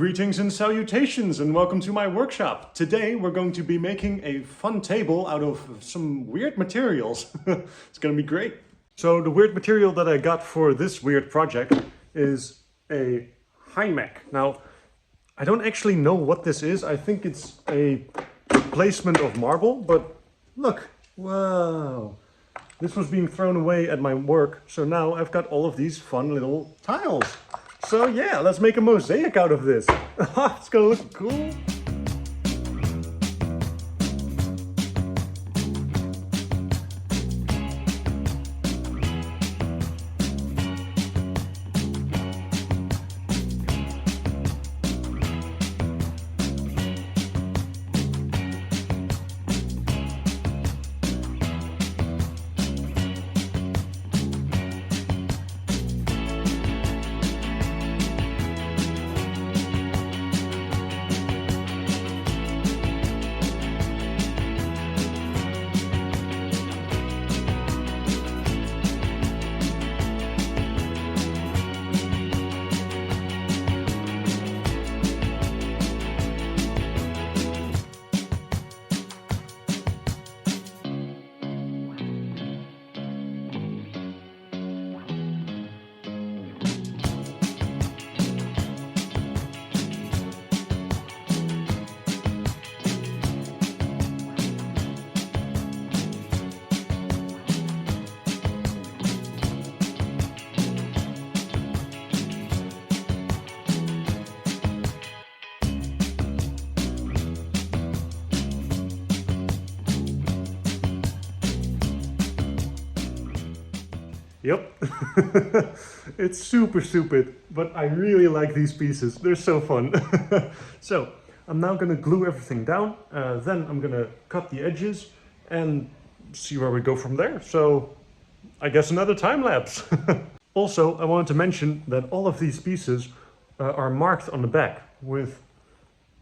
Greetings and salutations and welcome to my workshop. Today we're going to be making a fun table out of some weird materials. It's gonna be great. So the weird material that I got for this weird project is a hymac. Now, I don't actually know what this is. I think it's a replacement of marble, but look, wow. This was being thrown away at my work, so now I've got all of these fun little tiles. So yeah, let's make a mosaic out of this. It's gonna look cool. Yep, it's super stupid, but I really like these pieces. They're so fun. So I'm now gonna glue everything down, then I'm gonna cut the edges and see where we go from there. So I guess another time lapse. Also, I wanted to mention that all of these pieces are marked on the back with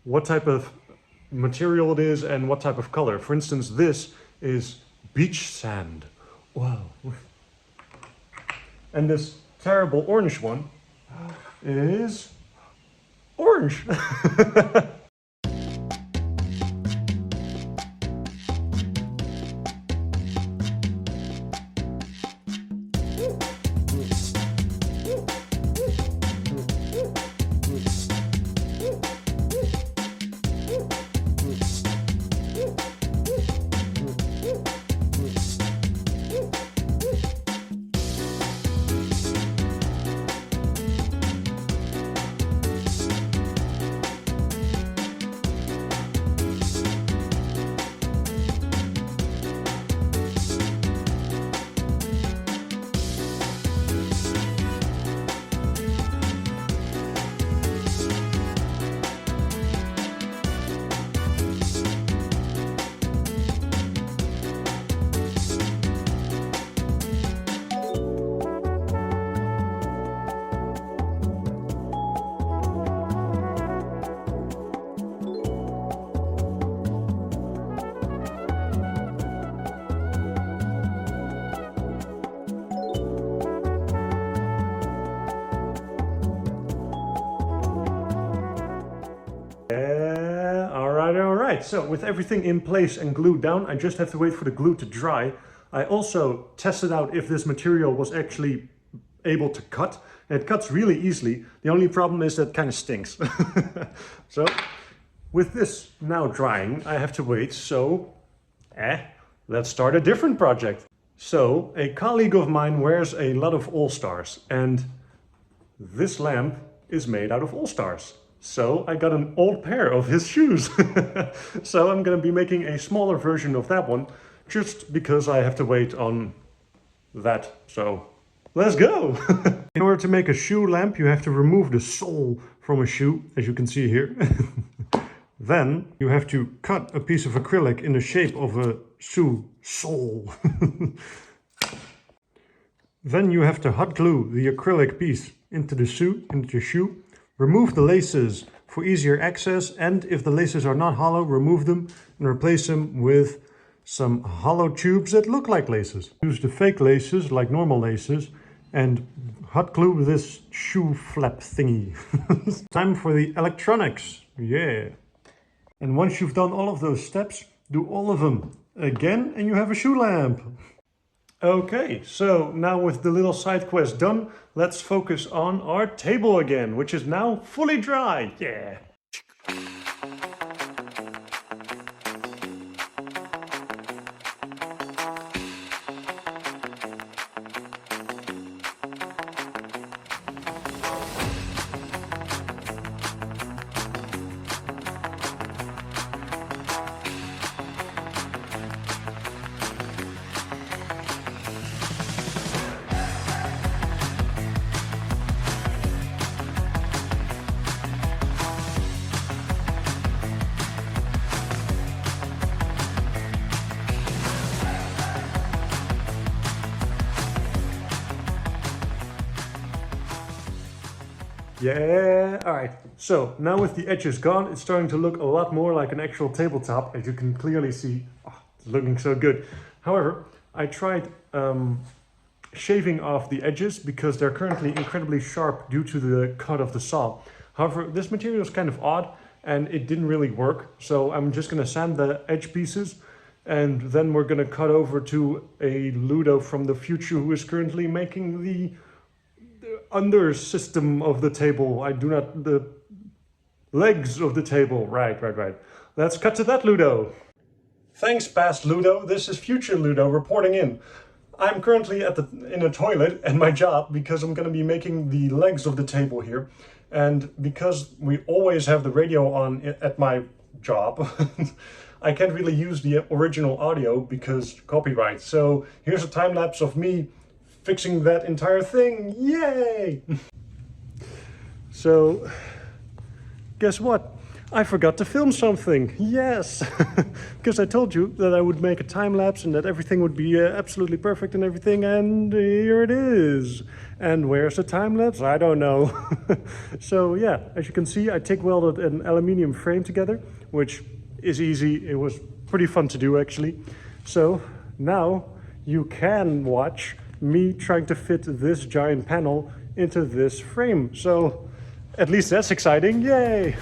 what type of material it is and what type of color. For instance, this is beach sand. Wow. And this terrible orange one is orange. All right, so with everything in place and glued down, I just have to wait for the glue to dry. I also tested out if this material was actually able to cut. And it cuts really easily. The only problem is that it kind of stinks. So with this now drying, I have to wait. So let's start a different project. So a colleague of mine wears a lot of All-Stars, and this lamp is made out of All-Stars. So I got an old pair of his shoes. So I'm gonna be making a smaller version of that one just because I have to wait on that. So let's go. In order to make a shoe lamp, you have to remove the sole from a shoe, as you can see here. Then you have to cut a piece of acrylic in the shape of a shoe sole. Then you have to hot glue the acrylic piece into the shoe. Remove the laces for easier access, and if the laces are not hollow, remove them and replace them with some hollow tubes that look like laces. Use the fake laces like normal laces and hot glue this shoe flap thingy. Time for the electronics. Yeah. And once you've done all of those steps, do all of them again and you have a shoe lamp. Okay, so now with the little side quest done, let's focus on our table again, which is now fully dry. Yeah. Yeah, all right. So now with the edges gone, it's starting to look a lot more like an actual tabletop, as you can clearly see. Oh, it's looking so good. However, I tried shaving off the edges because they're currently incredibly sharp due to the cut of the saw. However, this material is kind of odd and it didn't really work. So I'm just gonna sand the edge pieces and then we're gonna cut over to a Ludo from the future who is currently making the under system of the table. The legs of the table. Right. Let's cut to that, Ludo. Thanks, past Ludo. This is future Ludo reporting in. I'm currently in a toilet at my job because I'm going to be making the legs of the table here. And because we always have the radio on at my job, I can't really use the original audio because copyright. So here's a time lapse of me fixing that entire thing. Yay! So, guess what? I forgot to film something. Yes! Because I told you that I would make a time lapse and that everything would be absolutely perfect and everything, and here it is. And where's the time lapse? I don't know. So yeah, as you can see, I TIG welded an aluminium frame together, which is easy. It was pretty fun to do, actually. So now you can watch me trying to fit this giant panel into this frame. So at least that's exciting. Yay!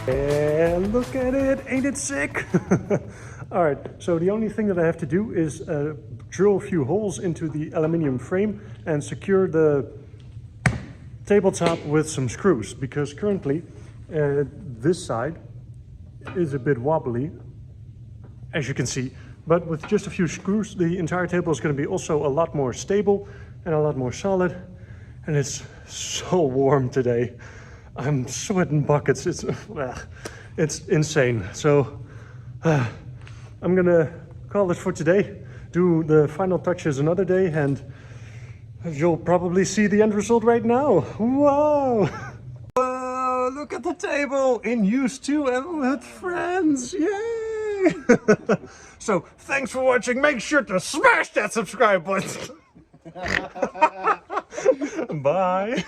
And look at it, ain't it sick? All right, so the only thing that I have to do is drill a few holes into the aluminium frame and secure the tabletop with some screws, because currently this side is a bit wobbly, as you can see. But with just a few screws, the entire table is going to be also a lot more stable and a lot more solid. And it's so warm today. I'm sweating buckets. It's insane. So I'm gonna call it for today. Do the final touches another day, and you'll probably see the end result right now. Whoa! Whoa! Look at the table in use too, and with friends. Yay! So thanks for watching. Make sure to smash that subscribe button. Bye.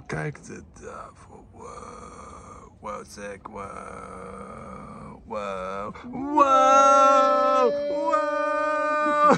Kijk de tafel, wow, sick, wow, wow, wow, wow.